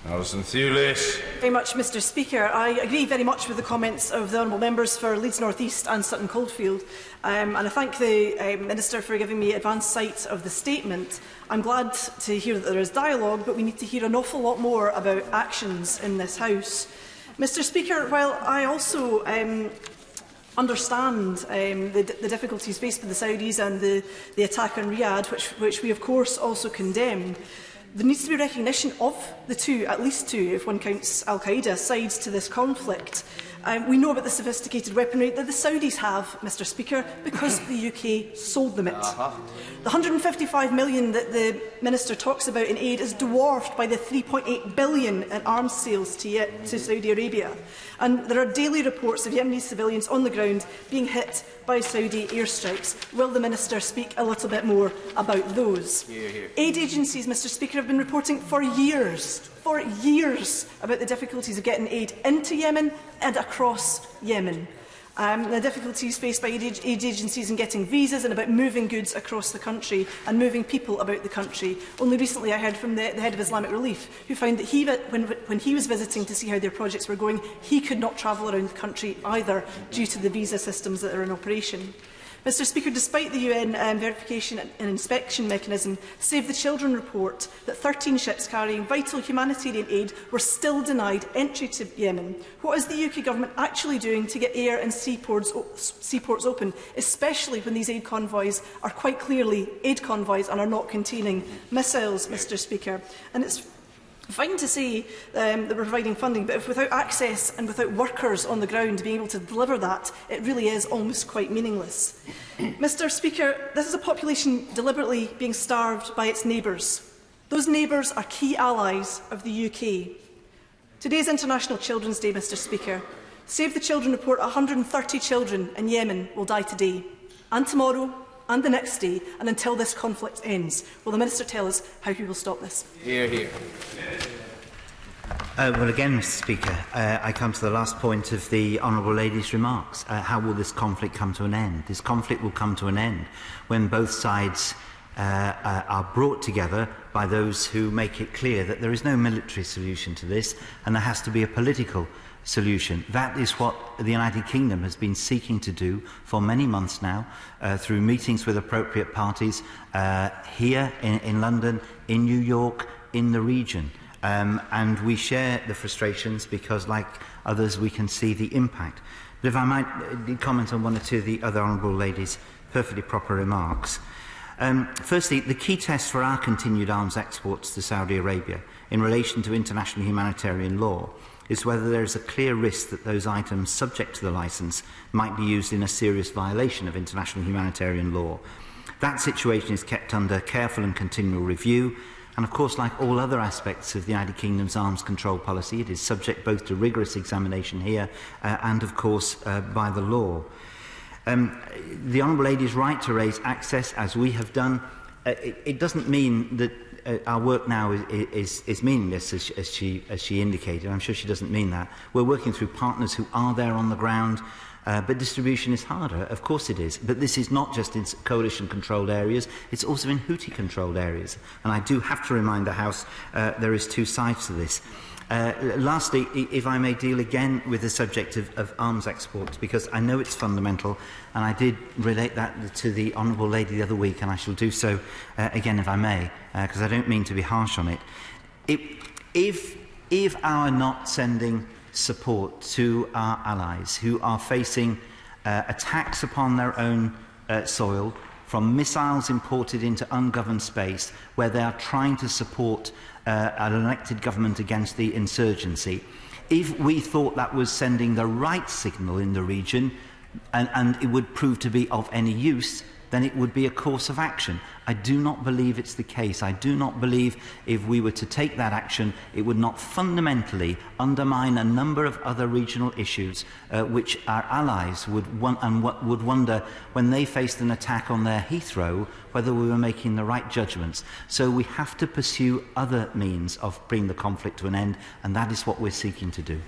Alison Thewliss. Very much, Mr Speaker. I agree very much with the comments of the honourable members for Leeds North East and Sutton Coldfield, and I thank the Minister for giving me advance sight of the statement. I'm glad to hear that there is dialogue, but we need to hear an awful lot more about actions in this House. Mr Speaker, while I also understand the difficulties faced by the Saudis and the attack on Riyadh, which we of course also condemn, there needs to be recognition of the two, at least two, if one counts Al-Qaeda, sides to this conflict. We know about the sophisticated weaponry that the Saudis have, Mr Speaker, because the UK sold them it. The £155 million that the Minister talks about in aid is dwarfed by the £3.8 billion in arms sales to Saudi Arabia. And there are daily reports of Yemeni civilians on the ground being hit by Saudi airstrikes. Will the Minister speak a little bit more about those? Aid agencies, Mr Speaker, have been reporting for years about the difficulties of getting aid into Yemen and across Yemen. The difficulties faced by aid agencies in getting visas and about moving goods across the country and moving people about the country. Only recently I heard from the head of Islamic Relief, who found that when he was visiting to see how their projects were going, he could not travel around the country either due to the visa systems that are in operation. Mr Speaker, despite the UN verification and inspection mechanism, Save the Children report that 13 ships carrying vital humanitarian aid were still denied entry to Yemen. What is the UK Government actually doing to get air and seaports open, especially when these aid convoys are quite clearly aid convoys and are not containing missiles, Mr Speaker? And it's fine to say that we're providing funding, but if without access and without workers on the ground being able to deliver that, it really is almost quite meaningless. Mr Speaker, this is a population deliberately being starved by its neighbours. Those neighbours are key allies of the UK. Today is International Children's Day, Mr Speaker. Save the Children report 130 children in Yemen will die today, and tomorrow, and the next day, and until this conflict ends. Will the Minister tell us how he will stop this? Hear, hear. Well, again, Mr Speaker, I come to the last point of the Honourable Lady's remarks. How will this conflict come to an end? This conflict will come to an end when both sides are brought together by those who make it clear that there is no military solution to this and there has to be a political solution. That is what the United Kingdom has been seeking to do for many months now, through meetings with appropriate parties here in London, in New York, in the region. And we share the frustrations because, like others, we can see the impact. But if I might comment on one or two of the other Honourable Ladies' perfectly proper remarks. Firstly, the key test for our continued arms exports to Saudi Arabia in relation to international humanitarian law is whether there is a clear risk that those items subject to the licence might be used in a serious violation of international humanitarian law. That situation is kept under careful and continual review, and of course, like all other aspects of the United Kingdom's arms control policy, it is subject both to rigorous examination here and of course by the law. The Honourable Lady is right to raise access, as we have done. It doesn't mean that our work now is meaningless, as she indicated. I'm sure she doesn't mean that. We're working through partners who are there on the ground, but distribution is harder. Of course it is. But this is not just in coalition-controlled areas, it's also in Houthi-controlled areas. And I do have to remind the House there is two sides to this. Lastly, if I may deal again with the subject of arms exports, because I know it's fundamental, and I did relate that to the Honourable Lady the other week, and I shall do so again if I may, because I don't mean to be harsh on it. If our not sending support to our allies who are facing attacks upon their own soil from missiles imported into ungoverned space, where they are trying to support an elected government against the insurgency, if we thought that was sending the right signal in the region and it would prove to be of any use, then it would be a course of action. I do not believe it's the case. I do not believe if we were to take that action, it would not fundamentally undermine a number of other regional issues which our allies would wonder when they faced an attack on their Heathrow whether we were making the right judgments. So we have to pursue other means of bringing the conflict to an end, and that is what we're seeking to do.